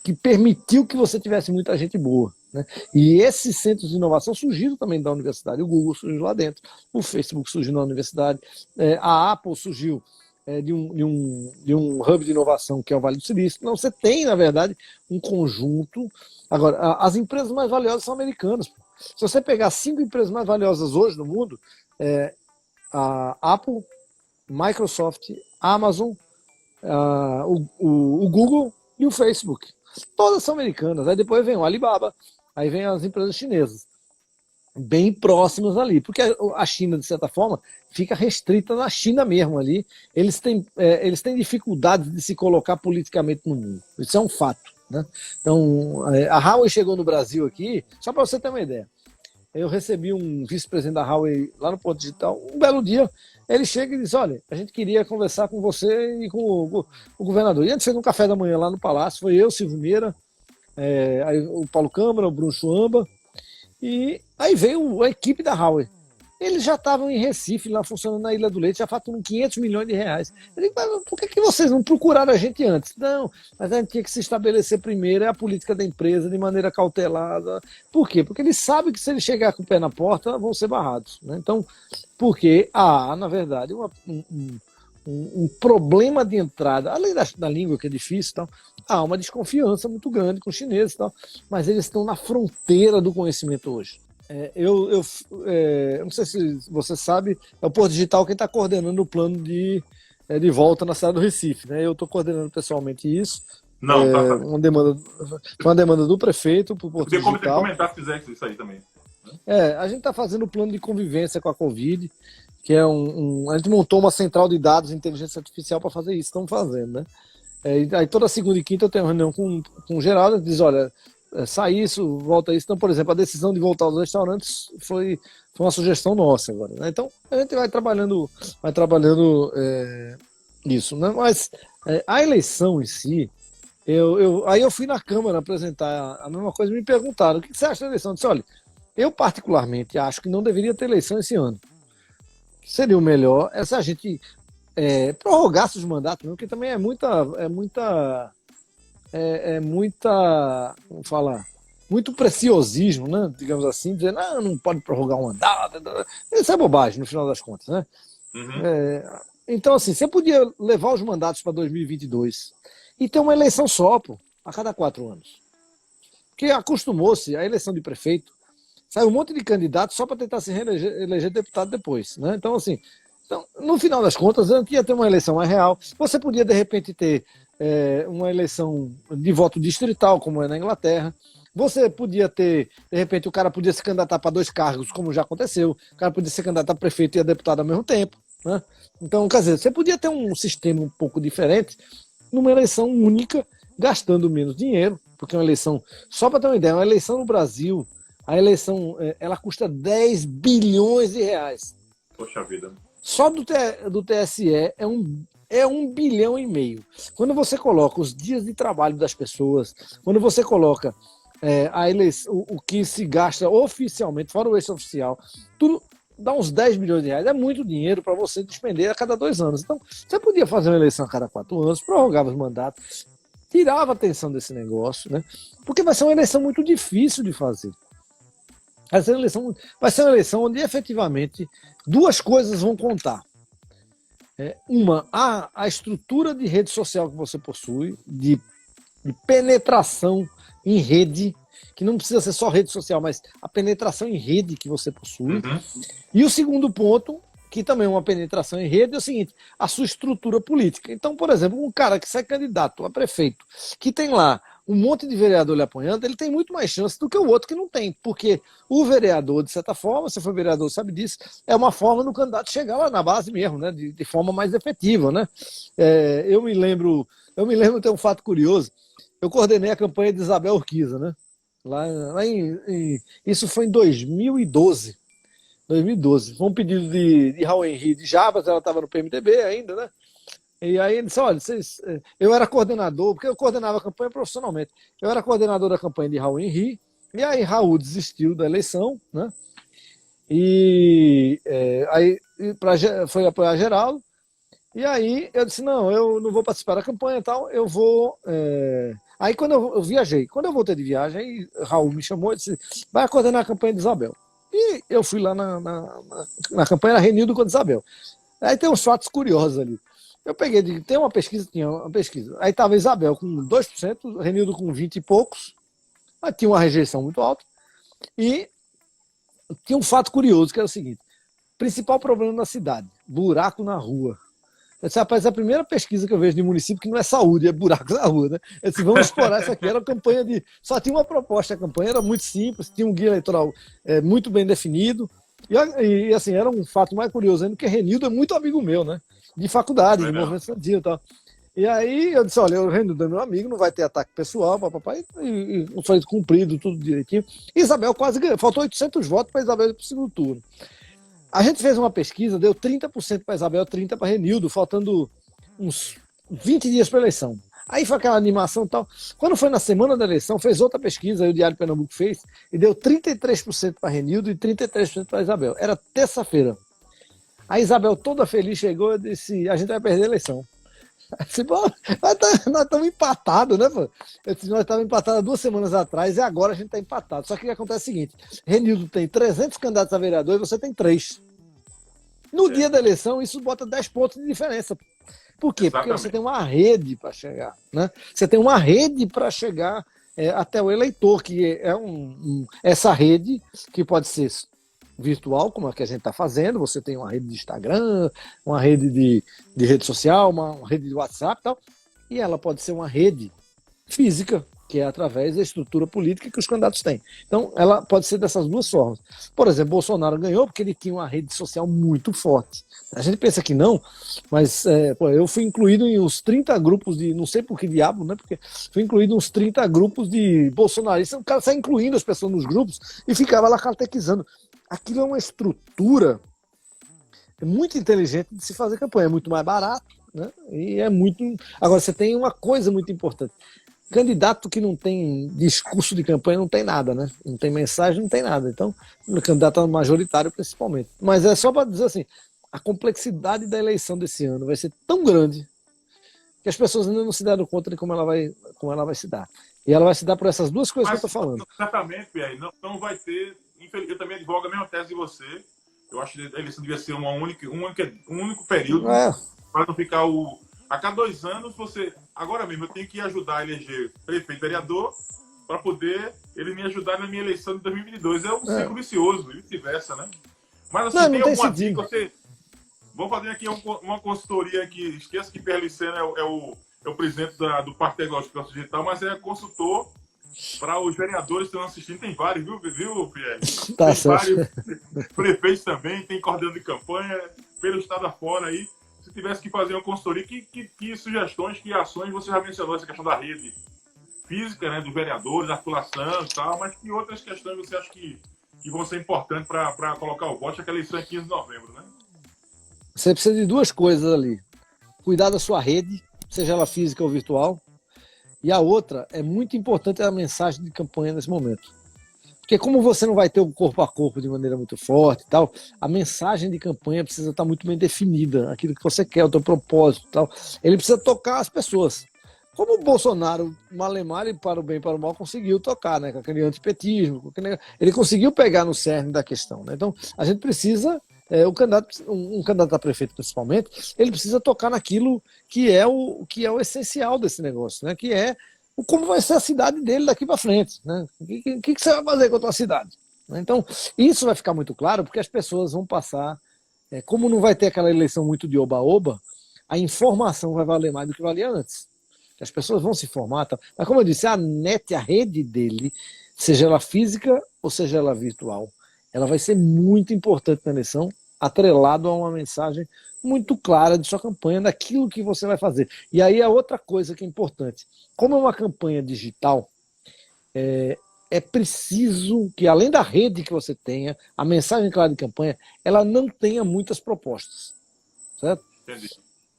que permitiu que você tivesse muita gente boa, né? E esses centros de inovação surgiram também da universidade. O Google surgiu lá dentro, o Facebook surgiu na universidade, a Apple surgiu de um hub de inovação que é o Vale do Silício. Então, você tem, na verdade, um conjunto. Agora, as empresas mais valiosas são americanas. Se você pegar 5 empresas mais valiosas hoje no mundo, a Apple, Microsoft, Amazon, o Google e o Facebook. Todas são americanas. Aí depois vem o Alibaba, aí vem as empresas chinesas, bem próximas ali, porque a China, de certa forma, fica restrita na China mesmo ali. Eles têm dificuldade de se colocar politicamente no mundo. Isso é um fato. né? Então, a Huawei chegou no Brasil aqui, só para você ter uma ideia. Eu recebi um vice-presidente da Huawei lá no Porto Digital, um belo dia, ele chega e diz, olha, a gente queria conversar com você e com o governador. E a gente fez um café da manhã lá no Palácio, foi eu, Silvio Meira, aí o Paulo Câmara, o Bruno Chuamba, e aí veio a equipe da Huawei. Eles já estavam em Recife, lá funcionando na Ilha do Leite, já faturam 500 milhões de reais. Eu digo, mas por que vocês não procuraram a gente antes? Não, mas a gente tinha que se estabelecer primeiro, é a política da empresa, de maneira cautelada. Por quê? Porque eles sabem que se eles chegar com o pé na porta, vão ser barrados. Né? Então, porque há, na verdade, um problema de entrada, além da língua, que é difícil, tal, há uma desconfiança muito grande com os chineses, tal, mas eles estão na fronteira do conhecimento hoje. Eu não sei se você sabe, é o Porto Digital quem está coordenando o plano de volta na cidade do Recife. Né? Eu estou coordenando pessoalmente isso. Não, tá. Foi uma demanda do prefeito para o Porto Digital. Podia comentar se fizer isso aí também. A gente está fazendo o plano de convivência com a Covid, que é a gente montou uma central de dados de inteligência artificial para fazer isso, estamos fazendo. Né? Aí toda segunda e quinta eu tenho uma reunião com o Geraldo, ele diz, olha, sai isso, volta isso. Então, por exemplo, a decisão de voltar aos restaurantes foi uma sugestão nossa agora. Né? Então, a gente vai trabalhando isso. Né? Mas a eleição em si, aí eu fui na Câmara apresentar a mesma coisa, me perguntaram, o que você acha da eleição? Eu disse, olha, eu particularmente acho que não deveria ter eleição esse ano. Seria o melhor se a gente prorrogasse os mandatos, porque também é muita, vamos falar, muito preciosismo, né? Digamos assim, dizer, não pode prorrogar um mandato. Isso é bobagem, no final das contas, né? Uhum. Então, assim, você podia levar os mandatos para 2022 e ter uma eleição só, a cada 4 anos. Porque acostumou-se a eleição de prefeito, sai um monte de candidatos só para tentar se eleger deputado depois, né? Então, assim, no final das contas, a gente ia ter uma eleição mais real. Você podia, de repente, ter uma eleição de voto distrital, como é na Inglaterra. Você podia ter, de repente, o cara podia se candidatar para 2 cargos, como já aconteceu. O cara podia se candidatar a prefeito e a deputado ao mesmo tempo. Né? Então, quer dizer, você podia ter um sistema um pouco diferente numa eleição única, gastando menos dinheiro, porque uma eleição, só para ter uma ideia, uma eleição no Brasil, a eleição ela custa 10 bilhões de reais. Poxa vida. Só do TSE é 1,5 bilhão. Quando você coloca os dias de trabalho das pessoas, quando você coloca a eleição, o que se gasta oficialmente, fora o extraoficial, tudo dá uns 10 bilhões de reais. É muito dinheiro para você despender a cada 2 anos. Então, você podia fazer uma eleição a cada 4 anos, prorrogava os mandatos, tirava a atenção desse negócio, né? Porque vai ser uma eleição muito difícil de fazer. Vai ser uma eleição onde efetivamente 2 coisas vão contar. Uma, a estrutura de rede social que você possui, de penetração em rede, que não precisa ser só rede social, mas a penetração em rede que você possui. Uhum. E o segundo ponto, que também é uma penetração em rede, é o seguinte, a sua estrutura política. Então, por exemplo, um cara que sai candidato a prefeito, que tem lá um monte de vereador lhe apoiando, ele tem muito mais chance do que o outro que não tem, porque o vereador, de certa forma, se for vereador sabe disso, é uma forma do candidato chegar lá na base mesmo, né, de forma mais efetiva. Né? Eu me lembro de um fato curioso, eu coordenei a campanha de Isabel Urquiza, né? Isso foi em 2012. Foi um pedido de Raul Henrique de Jabas, ela estava no PMDB ainda, né? E aí ele disse, olha, eu era coordenador, porque eu coordenava a campanha profissionalmente. Eu era coordenador da campanha de Raul Henrique, e aí Raul desistiu da eleição, né? E aí foi apoiar Geraldo. E aí eu disse, não, eu não vou participar da campanha e tal, eu vou... Aí quando eu viajei, quando eu voltei de viagem, aí Raul me chamou e disse, vai coordenar a campanha de Isabel. E eu fui lá na campanha, era Renildo contra Isabel. Aí tem uns fatos curiosos ali. Eu peguei, tinha uma pesquisa. Aí estava Isabel com 2%, Renildo com 20 e poucos, mas tinha uma rejeição muito alta. E tinha um fato curioso, que era o seguinte, principal problema na cidade, buraco na rua. Eu disse, rapaz, é a primeira pesquisa que eu vejo de município que não é saúde, é buraco na rua, né? Eu disse, vamos explorar isso aqui. Era uma campanha só tinha uma proposta, a campanha era muito simples, tinha um guia eleitoral muito bem definido. E assim, era um fato mais curioso ainda, porque Renildo é muito amigo meu, né? De faculdade, de movimento estudantil e tal. E aí eu disse, olha, o Renildo é meu amigo, não vai ter ataque pessoal, papai, e foi cumprido tudo direitinho. Isabel quase ganhou, faltou 800 votos para Isabel ir para o segundo turno. A gente fez uma pesquisa, deu 30% para Isabel, 30% para Renildo, faltando uns 20 dias para a eleição. Aí foi aquela animação e tal. Quando foi na semana da eleição, fez outra pesquisa, aí o Diário de Pernambuco fez, e deu 33% para Renildo e 33% para Isabel. Era terça-feira. A Isabel, toda feliz, chegou e disse, a gente vai perder a eleição. Disse, nós estamos empatados, né, pô? Eu disse, nós estávamos empatados há 2 semanas atrás e agora a gente está empatado. Só que o que acontece é o seguinte, Renildo tem 300 candidatos a vereador e você tem 3. No dia da eleição, isso bota 10 pontos de diferença. Por quê? Porque você tem uma rede para chegar, né? Você tem uma rede para chegar até o eleitor, que é essa rede que pode ser virtual, como é que a gente está fazendo. Você tem uma rede de Instagram, uma rede de rede social, uma rede de WhatsApp e tal, e ela pode ser uma rede física, que é através da estrutura política que os candidatos têm. Então, ela pode ser dessas duas formas. Por exemplo, Bolsonaro ganhou porque ele tinha uma rede social muito forte. A gente pensa que não, mas eu fui incluído em uns 30 grupos de, não sei por que diabo, né? Porque fui incluído em uns 30 grupos de bolsonaristas. O cara sai incluindo as pessoas nos grupos e ficava lá catequizando. Aquilo é uma estrutura muito inteligente de se fazer campanha, é muito mais barato, né? E é muito. Agora, você tem uma coisa muito importante. Candidato que não tem discurso de campanha não tem nada, né? Não tem mensagem, não tem nada. Então, o candidato majoritário, principalmente. Mas é só para dizer assim, a complexidade da eleição desse ano vai ser tão grande que as pessoas ainda não se deram conta de como ela vai se dar. E ela vai se dar por essas duas coisas que eu estou falando. Certamente, Pierre, não vai ter. Eu também advogo a mesma tese de você. Eu acho que a eleição devia ser um único período para não ficar a cada 2 anos você. Agora mesmo, eu tenho que ajudar a eleger prefeito e vereador para poder ele me ajudar na minha eleição de 2022. É um ciclo vicioso, e vice-versa, né? Mas assim, não tem tem alguma sentido. dica? Vou fazer aqui uma consultoria aqui. Esqueça que Pierre Licena é o presidente do Partido Ecológico Digital, mas é consultor para os vereadores que estão assistindo. Tem vários, viu Pierre? Tá tem certo. Vários prefeitos também, tem coordenador de campanha, pelo estado afora aí. Se tivesse que fazer uma consultoria, que sugestões, que ações, você já mencionou essa questão da rede física, né, dos vereadores, da articulação e tal, mas que outras questões você acha que vão ser importantes para colocar o voto, já que a eleição é 15 de novembro, né? Você precisa de 2 coisas ali. Cuidar da sua rede, seja ela física ou virtual. E a outra, é muito importante a mensagem de campanha nesse momento. Porque como você não vai ter o corpo a corpo de maneira muito forte e tal, a mensagem de campanha precisa estar muito bem definida, aquilo que você quer, o teu propósito e tal. Ele precisa tocar as pessoas. Como o Bolsonaro, Malemar, para o bem e para o mal, conseguiu tocar, né? Com aquele antipetismo, ele conseguiu pegar no cerne da questão, né? Então, a gente precisa, um candidato a prefeito principalmente, ele precisa tocar naquilo que é o essencial desse negócio, né? Que é como vai ser a cidade dele daqui para frente, né? O que você vai fazer com a tua cidade? Então, isso vai ficar muito claro, porque as pessoas vão passar, como não vai ter aquela eleição muito de oba-oba, a informação vai valer mais do que valia antes. As pessoas vão se informar, tá? Mas como eu disse, a net, a rede dele, seja ela física ou seja ela virtual, ela vai ser muito importante na eleição, atrelado a uma mensagem muito clara de sua campanha, daquilo que você vai fazer. E aí a outra coisa que é importante, como é uma campanha digital, é preciso que, além da rede que você tenha, a mensagem clara de campanha, ela não tenha muitas propostas. Certo? Entendi.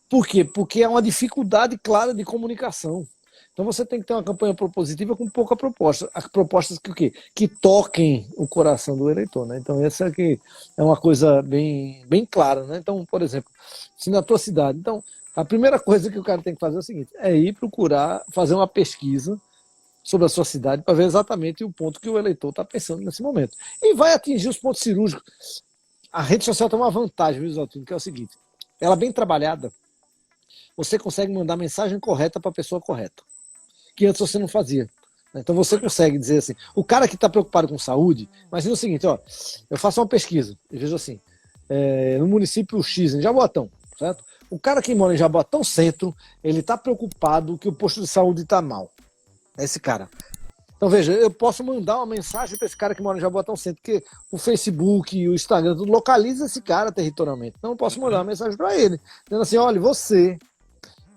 Por quê? Porque é uma dificuldade clara de comunicação. Então você tem que ter uma campanha propositiva com pouca proposta. Propostas que o quê? Que toquem o coração do eleitor, né? Então essa aqui é uma coisa bem, bem clara, né? Então, por exemplo, se na tua cidade, então a primeira coisa que o cara tem que fazer é o seguinte, é ir procurar fazer uma pesquisa sobre a sua cidade para ver exatamente o ponto que o eleitor está pensando nesse momento. E vai atingir os pontos cirúrgicos. A rede social tem uma vantagem, viu, Zaltino, que é o seguinte, ela bem trabalhada, você consegue mandar a mensagem correta para a pessoa correta, que antes você não fazia. Então você consegue dizer assim, o cara que está preocupado com saúde, imagina o seguinte, ó, eu faço uma pesquisa e vejo assim, no município X, em Jaboatão, certo? O cara que mora em Jaboatão Centro, ele está preocupado que o posto de saúde está mal. É esse cara. Então veja, eu posso mandar uma mensagem para esse cara que mora em Jaboatão Centro, porque o Facebook e o Instagram tudo localiza esse cara territorialmente. Então eu posso mandar uma mensagem para ele, dizendo assim, olha, você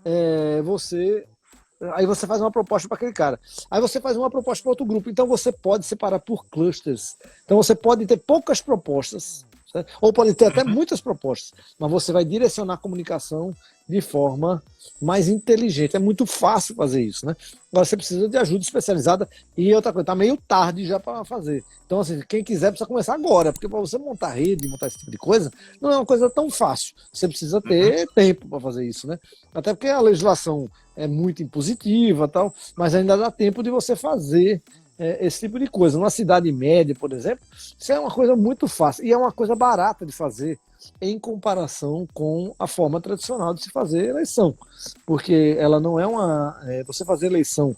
Aí você faz uma proposta para aquele cara. Aí você faz uma proposta para outro grupo. Então você pode separar por clusters. Então você pode ter poucas propostas, certo? Ou pode ter até muitas propostas, mas você vai direcionar a comunicação de forma mais inteligente. É muito fácil fazer isso, né? Agora você precisa de ajuda especializada e outra coisa, tá meio tarde já para fazer. Então, assim, quem quiser precisa começar agora, porque para você montar rede, montar esse tipo de coisa, não é uma coisa tão fácil. Você precisa ter tempo para fazer isso, né? Até porque a legislação é muito impositiva, tal, mas ainda dá tempo de você fazer esse tipo de coisa. Numa cidade média, por exemplo, isso é uma coisa muito fácil e é uma coisa barata de fazer em comparação com a forma tradicional de se fazer eleição, porque ela não é uma... você fazer eleição,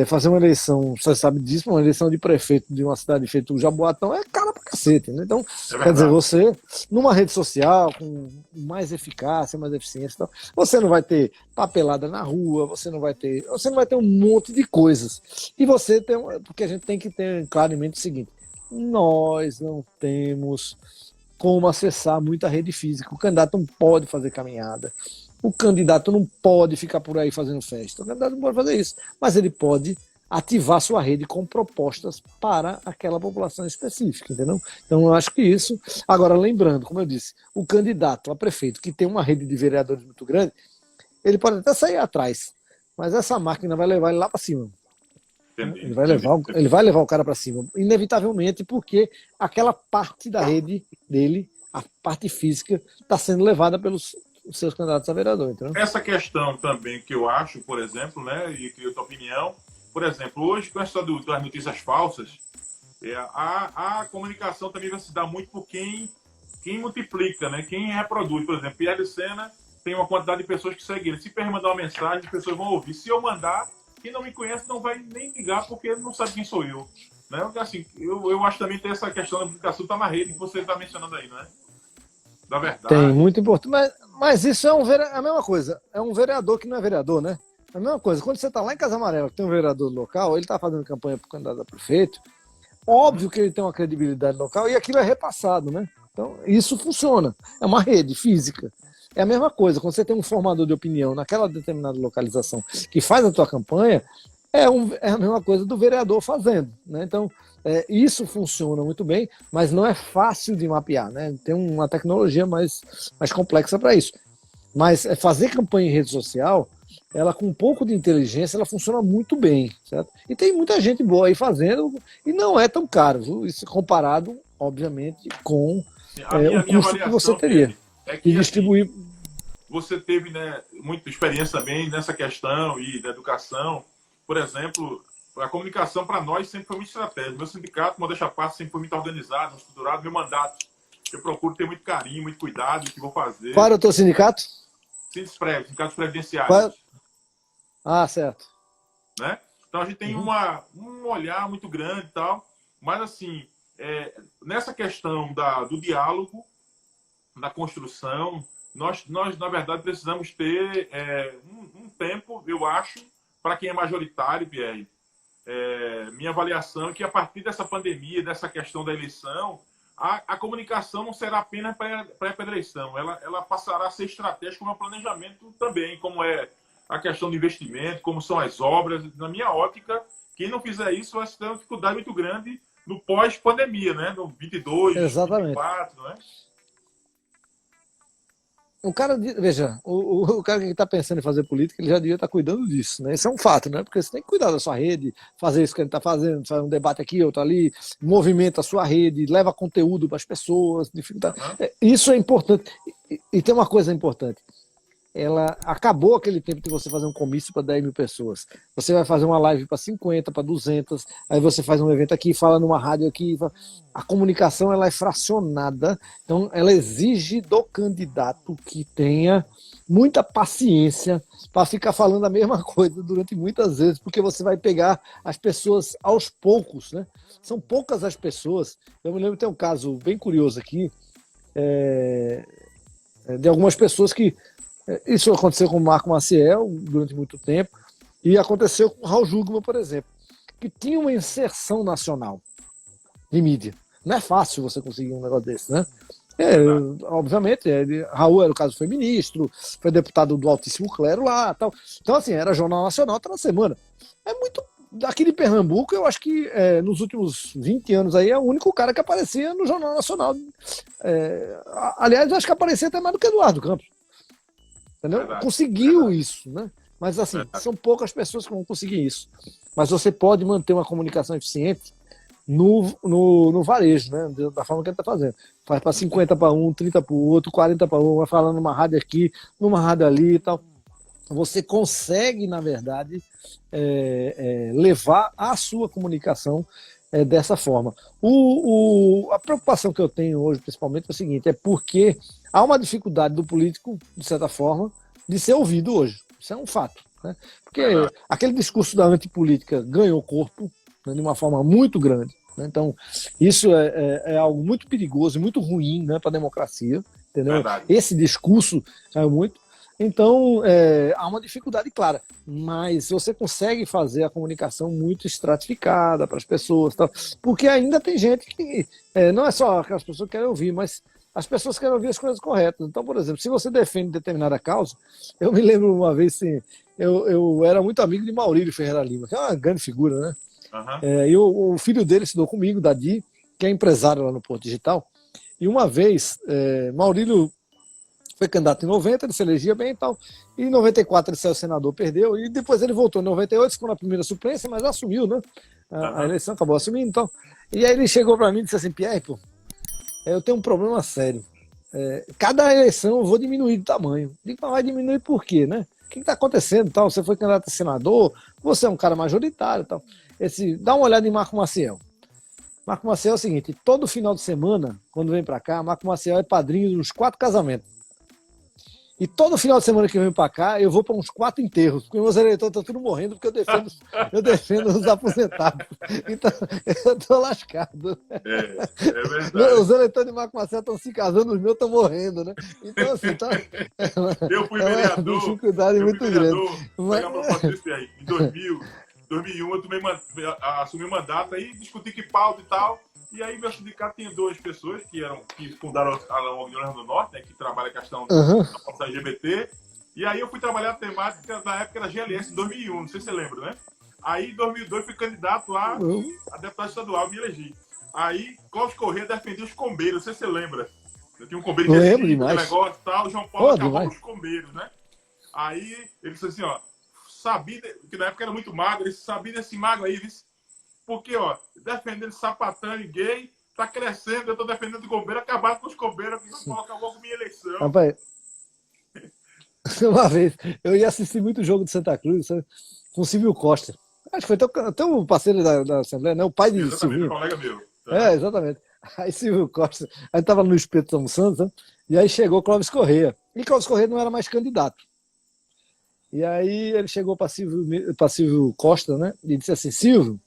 fazer uma eleição, você sabe disso, uma eleição de prefeito de uma cidade feita o Jaboatão é cara pra cacete, né? Então, quer dizer, você, numa rede social, com mais eficácia, mais eficiência, então, você não vai ter papelada na rua, você não vai ter um monte de coisas. E você tem, porque a gente tem que ter claramente o seguinte: nós não temos como acessar muita rede física. O candidato não pode fazer caminhada. O candidato não pode ficar por aí fazendo festa. O candidato não pode fazer isso. Mas ele pode ativar sua rede com propostas para aquela população específica, entendeu? Então, eu acho que isso... Agora, lembrando, como eu disse, o candidato a prefeito que tem uma rede de vereadores muito grande, ele pode até sair atrás, mas essa máquina vai levar ele lá para cima. Ele vai levar o cara para cima, inevitavelmente, porque aquela parte da rede dele, a parte física, está sendo levada pelos seus candidatos a vereador. Entendeu? Essa questão também que eu acho, por exemplo, né, e queria a tua opinião, por exemplo, hoje com essa das notícias falsas, a comunicação também vai se dar muito por quem multiplica, né, quem reproduz. Por exemplo, Pierre Lucena tem uma quantidade de pessoas que seguem ele. Se Pierre mandar uma mensagem, as pessoas vão ouvir. Se eu mandar, quem não me conhece não vai nem ligar porque não sabe quem sou eu. Né? Assim, eu acho também que tem essa questão da comunicação está na rede que você está mencionando aí, né? Da verdade. Tem, muito importante. Mas isso é a mesma coisa. É um vereador que não é vereador, né? É a mesma coisa. Quando você está lá em Casa Amarela, que tem um vereador local, ele está fazendo campanha para o candidato a prefeito, óbvio que ele tem uma credibilidade local e aquilo é repassado, né? Então, isso funciona. É uma rede física. É a mesma coisa, quando você tem um formador de opinião naquela determinada localização que faz a tua campanha, é a mesma coisa do vereador fazendo, né? Então, isso funciona muito bem, mas não é fácil de mapear, né? Tem uma tecnologia mais complexa para isso. Mas fazer campanha em rede social, ela com um pouco de inteligência, ela funciona muito bem, certo? E tem muita gente boa aí fazendo, e não é tão caro, viu? Isso comparado, obviamente, com o custo que você teria. Que distribuir. Assim, você teve, né, muita experiência também nessa questão e da educação. Por exemplo, a comunicação para nós sempre foi muito estratégica. Meu sindicato, modéstia à parte, sempre foi muito organizado, estruturado. Meu mandato, eu procuro ter muito carinho, muito cuidado no que vou fazer. Qual era o teu sindicato? Sindicatos previdenciários. Ah, certo. Né? Então a gente tem um olhar muito grande e tal. Mas, assim, nessa questão do diálogo, da construção, nós, na verdade, precisamos ter um tempo, eu acho, para quem é majoritário, Pierre. Minha avaliação é que, a partir dessa pandemia, dessa questão da eleição, a comunicação não será apenas pré-eleição. Ela passará a ser estratégica como é o planejamento também, como é a questão do investimento, como são as obras. Na minha ótica, quem não fizer isso vai ter uma dificuldade muito grande no pós-pandemia, né? No 22, exatamente. 24, né? O cara, veja, o cara que está pensando em fazer política, ele já devia estar cuidando disso, né? Isso é um fato, né? Porque você tem que cuidar da sua rede, fazer isso que ele está fazendo, fazer um debate aqui, outro ali, movimenta a sua rede, leva conteúdo para as pessoas, dificuldade. Isso é importante. E tem uma coisa importante. Acabou aquele tempo de você fazer um comício para 10 mil pessoas. Você vai fazer uma live para 50, para 200, aí você faz um evento aqui, fala numa rádio aqui. A comunicação ela é fracionada, então ela exige do candidato que tenha muita paciência para ficar falando a mesma coisa durante muitas vezes, porque você vai pegar as pessoas aos poucos, né? São poucas as pessoas. Eu me lembro de ter um caso bem curioso aqui, de algumas pessoas que... Isso aconteceu com o Marco Maciel durante muito tempo, e aconteceu com o Raul Jugman, por exemplo, que tinha uma inserção nacional de mídia. Não é fácil você conseguir um negócio desse, né? Obviamente, Raul, era o caso, foi ministro, foi deputado do Altíssimo Clero lá, tal. Então, assim, era Jornal Nacional toda semana. É muito. Aqui de Pernambuco, eu acho que nos últimos 20 anos aí é o único cara que aparecia no Jornal Nacional. Aliás, eu acho que aparecia até mais do que Eduardo Campos. Entendeu? Verdade, Conseguiu verdade, isso, né? Mas, assim, verdade. são poucas pessoas que vão conseguir isso. Mas você pode manter uma comunicação eficiente no varejo, né? Da forma que ele está fazendo. Faz para 50 para um, 30 para o outro, 40 para um, vai falando numa rádio aqui, numa rádio ali e tal. Você consegue, na verdade, levar a sua comunicação dessa forma. A preocupação que eu tenho hoje, principalmente, é o seguinte: é porque há uma dificuldade do político, de certa forma, de ser ouvido hoje. Isso é um fato. Né? Porque aquele discurso da antipolítica ganhou corpo, né, de uma forma muito grande. Né? Então, isso é algo muito perigoso e muito ruim, né, para a democracia. Entendeu? Verdade. Esse discurso caiu muito. Então, há uma dificuldade clara, mas você consegue fazer a comunicação muito estratificada para as pessoas, tal, porque ainda tem gente que não é só aquelas pessoas que querem ouvir, mas as pessoas querem ouvir as coisas corretas. Então, por exemplo, se você defende determinada causa, eu me lembro uma vez, assim, eu era muito amigo de Maurílio Ferreira Lima, que é uma grande figura, né? Uhum. E o filho dele estudou comigo, Dadi, que é empresário lá no Porto Digital, e uma vez, Maurílio foi candidato em 90, ele se elegia bem e tal. E em 94 ele saiu senador, perdeu. E depois ele voltou em 98, ficou na primeira suplência, mas assumiu, né? A eleição acabou assumindo, então. E aí ele chegou para mim e disse assim: Pierre, pô, eu tenho um problema sério. Cada eleição eu vou diminuir de tamanho. Digo, mas vai diminuir por quê, né? O que está acontecendo? Tal? Você foi candidato a senador, você é um cara majoritário. Tal. Dá uma olhada em Marco Maciel. Marco Maciel é o seguinte: todo final de semana, quando vem para cá, Marco Maciel é padrinho de uns 4 casamentos. E todo final de semana que eu venho para cá, eu vou para uns 4 enterros, porque meus eleitores estão tudo morrendo, porque eu defendo os aposentados. Então, eu estou lascado. É verdade. Os eleitores de Marco Marcelo estão se casando, os meus estão morrendo, né? Então, assim, Eu fui é uma vereador, dificuldade muito grande. Mas... pegar uma foto disso aí, em 2001 eu assumi o mandato, aí discuti que pauta e tal. E aí meu sindicato tem 2 pessoas que fundaram a União do Norte, né, que trabalha a questão da LGBT. E aí eu fui trabalhar a temática, na época era GLS, em 2001, não sei se você lembra, né? Aí em 2002 fui candidato lá a deputado estadual, me elegi. Aí Cláudio Corrêa defendia os combeiros, não sei se você lembra. Eu tinha um combeiro de Recife, negócio e tal, o João Paulo acabou com os combeiros, né? Aí ele disse assim, ó, que na época era muito magro, ele sabia desse magro aí, porque, ó, defendendo sapatão e gay, tá crescendo, eu tô defendendo o combeiro, acabar com os combeiros, que João Paulo acabou com minha eleição. Rapaz, uma vez, eu ia assistir muito jogo de Santa Cruz, sabe, com o Silvio Costa. Acho que foi até um parceiro da Assembleia, né? O pai de Silvio. Um colega meu. Exatamente. Aí Silvio Costa, aí tava no espeto almoçando, sabe? E aí chegou Clóvis Corrêa. E Clóvis Corrêa não era mais candidato. E aí ele chegou para Silvio Costa, né? E disse assim: Silvio,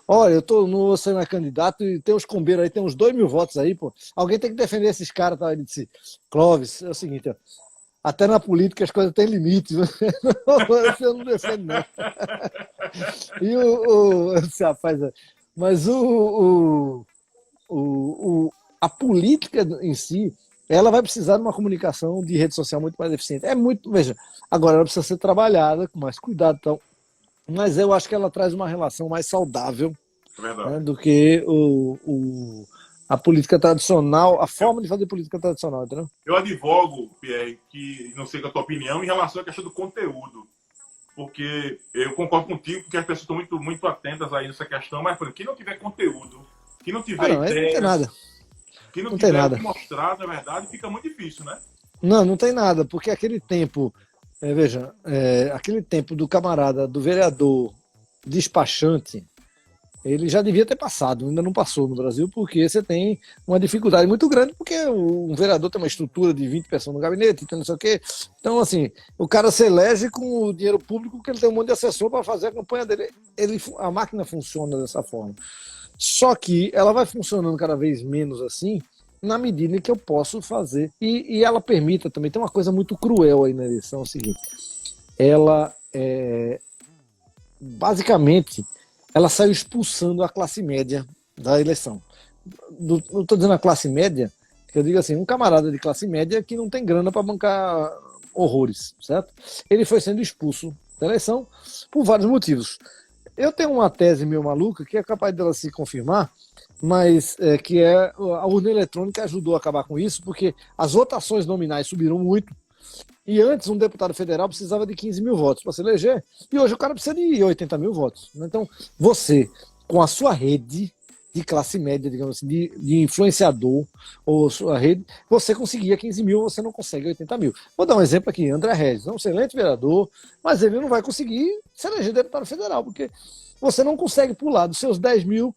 olha, eu não vou ser mais candidato e tem uns combeiros aí, tem uns 2.000 votos aí, pô. Alguém tem que defender esses caras, tá? Ele disse: Clóvis, é o seguinte, ó, até na política as coisas têm limites, né? Você não defende, não. E esse rapaz, mas a política em si, ela vai precisar de uma comunicação de rede social muito mais eficiente. Veja, agora ela precisa ser trabalhada com mais cuidado, então, mas eu acho que ela traz uma relação mais saudável, né, do que a política tradicional, a forma de fazer política tradicional, entendeu? Eu advogo, Pierre, que não sei qual é a tua opinião, em relação à questão do conteúdo. Porque eu concordo contigo que as pessoas estão muito, muito atentas aí nessa questão, mas, por exemplo, quem não tiver conteúdo, quem não tiver ideias, não tem nada. Quem não tiver o que mostrar, na verdade, fica muito difícil, né? Não tem nada, porque aquele tempo, veja, aquele tempo do camarada, do vereador despachante, ele já devia ter passado, ainda não passou no Brasil, porque você tem uma dificuldade muito grande, porque um vereador tem uma estrutura de 20 pessoas no gabinete, então não sei o quê. Então, assim, o cara se elege com o dinheiro público, porque ele tem um monte de assessor para fazer a campanha dele. A máquina funciona dessa forma. Só que ela vai funcionando cada vez menos assim, na medida em que eu posso fazer. E ela permita também, tem uma coisa muito cruel aí na eleição, é o seguinte, ela, basicamente, ela saiu expulsando a classe média da eleição. Não estou dizendo a classe média, Eu digo assim, um camarada de classe média que não tem grana para bancar horrores, certo? Ele foi sendo expulso da eleição por vários motivos. Eu tenho uma tese meio maluca que é capaz dela se confirmar, mas que é a urna eletrônica ajudou a acabar com isso, porque as votações nominais subiram muito, e antes um deputado federal precisava de 15 mil votos para se eleger, e hoje o cara precisa de 80 mil votos. Então, você, com a sua rede de classe média, digamos assim, de influenciador, ou sua rede, você conseguia 15 mil, você não consegue 80 mil. Vou dar um exemplo aqui, André Regis, é um excelente vereador, mas ele não vai conseguir se eleger deputado federal, porque você não consegue pular dos seus 10 mil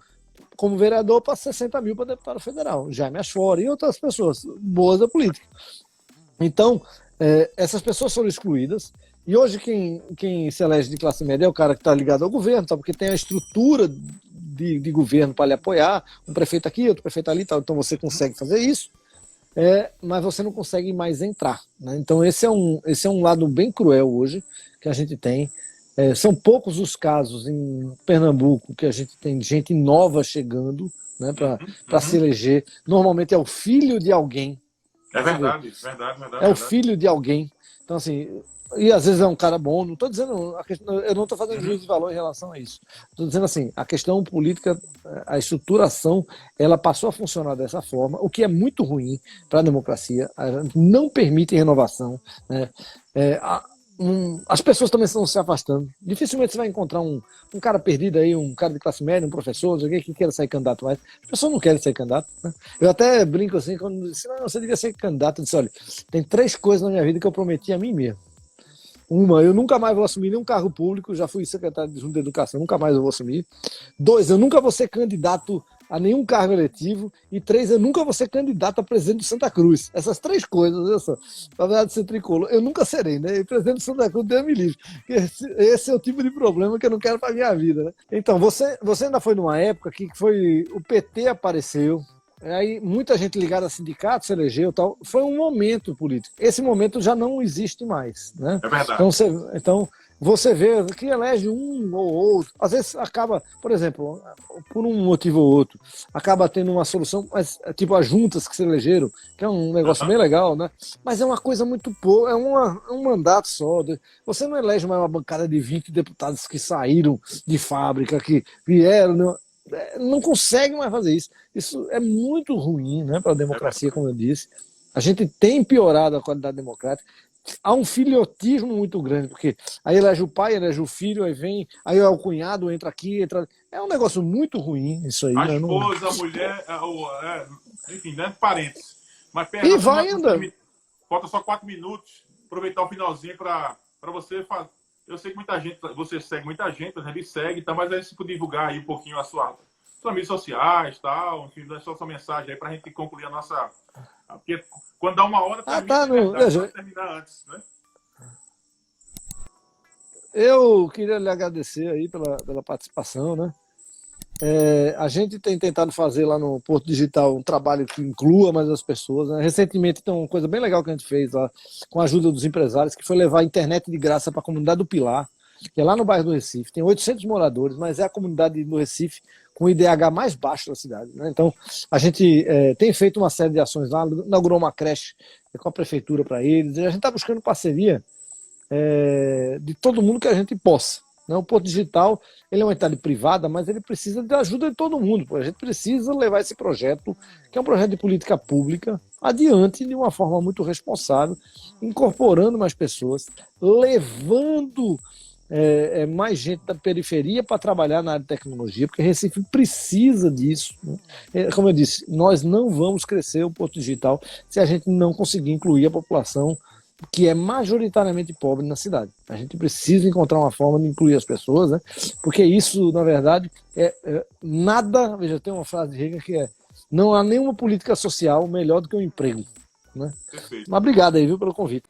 como vereador para 60 mil para deputado federal. Jaime Asfora e outras pessoas boas da política. Então, essas pessoas foram excluídas, e hoje quem se elege de classe média é o cara que está ligado ao governo, tá? Porque tem a estrutura de governo para lhe apoiar, um prefeito aqui, outro prefeito ali, tal. Então você consegue fazer isso, mas você não consegue mais entrar, né? Então esse é um lado bem cruel hoje que a gente tem. São poucos os casos em Pernambuco que a gente tem gente nova chegando, né, para se eleger. Normalmente é o filho de alguém. É verdade, verdade. É o filho de alguém. Então, assim, e às vezes é um cara bom. Não estou dizendo, eu não estou fazendo juízo de valor em relação a isso. Estou dizendo assim, a questão política, a estruturação, ela passou a funcionar dessa forma, o que é muito ruim para a democracia. Não permite renovação, né? As pessoas também estão se afastando. Dificilmente você vai encontrar um cara perdido aí, um cara de classe média, um professor, alguém que queira sair candidato mais. As pessoas não querem sair candidato, né? Eu até brinco assim, quando disse, não, você devia ser candidato. Eu disse, olha, tem 3 coisas na minha vida que eu prometi a mim mesmo. Uma, eu nunca mais vou assumir nenhum cargo público, já fui secretário de Junta de Educação, nunca mais eu vou assumir. 2, eu nunca vou ser candidato a nenhum cargo eletivo. E 3, eu nunca vou ser candidato a presidente do Santa Cruz. Essas 3 coisas, apesar de ser tricolor, eu nunca serei, né? E presidente do Santa Cruz, Deus me livre. Esse é o tipo de problema que eu não quero para minha vida, né? Então, você ainda foi numa época que foi o PT apareceu, aí muita gente ligada a sindicatos se elegeu, tal. Foi um momento político. Esse momento já não existe mais, né? É verdade. Então você vê que elege um ou outro. Às vezes acaba, por exemplo, por um motivo ou outro, acaba tendo uma solução, mas tipo as juntas que se elegeram, que é um negócio bem legal, né? Mas é uma coisa muito pouco, é um mandato só. Você não elege mais uma bancada de 20 deputados que saíram de fábrica, que vieram, não consegue mais fazer isso. Isso é muito ruim, né, para a democracia, como eu disse. A gente tem piorado a qualidade democrática. Há um filhotismo muito grande, porque aí elege o pai, elege o filho, aí o cunhado entra aqui, entra... É um negócio muito ruim isso aí. A né? esposa, a mulher, enfim, né, parentes. Mas e vai andando. Falta só 4 minutos, aproveitar o finalzinho para você fazer. Eu sei que muita gente, você segue muita gente, né, ele segue, tá, mas aí se puder divulgar aí um pouquinho as suas mídias sociais, tal, enfim, deixa sua mensagem aí para a gente concluir a nossa... Porque quando dá 1 hora, vai terminar antes, né? Eu queria lhe agradecer aí pela participação, né? A gente tem tentado fazer lá no Porto Digital um trabalho que inclua mais as pessoas, né? Recentemente tem uma coisa bem legal que a gente fez lá, com a ajuda dos empresários, que foi levar a internet de graça para a comunidade do Pilar, que é lá no bairro do Recife. Tem 800 moradores, mas é a comunidade do Recife com o IDH mais baixo da cidade, né? Então, a gente tem feito uma série de ações lá, inaugurou uma creche com a prefeitura para eles, e a gente está buscando parceria de todo mundo que a gente possa, né? O Porto Digital, ele é uma entidade privada, mas ele precisa da ajuda de todo mundo. A gente precisa levar esse projeto, que é um projeto de política pública, adiante de uma forma muito responsável, incorporando mais pessoas, levando mais gente da periferia para trabalhar na área de tecnologia, porque Recife precisa disso, né? Como eu disse, nós não vamos crescer o Porto Digital se a gente não conseguir incluir a população que é majoritariamente pobre na cidade. A gente precisa encontrar uma forma de incluir as pessoas, né? Porque isso, na verdade, nada... Veja, tem uma frase de Reagan que não há nenhuma política social melhor do que o emprego, né? Mas obrigado aí, viu, pelo convite.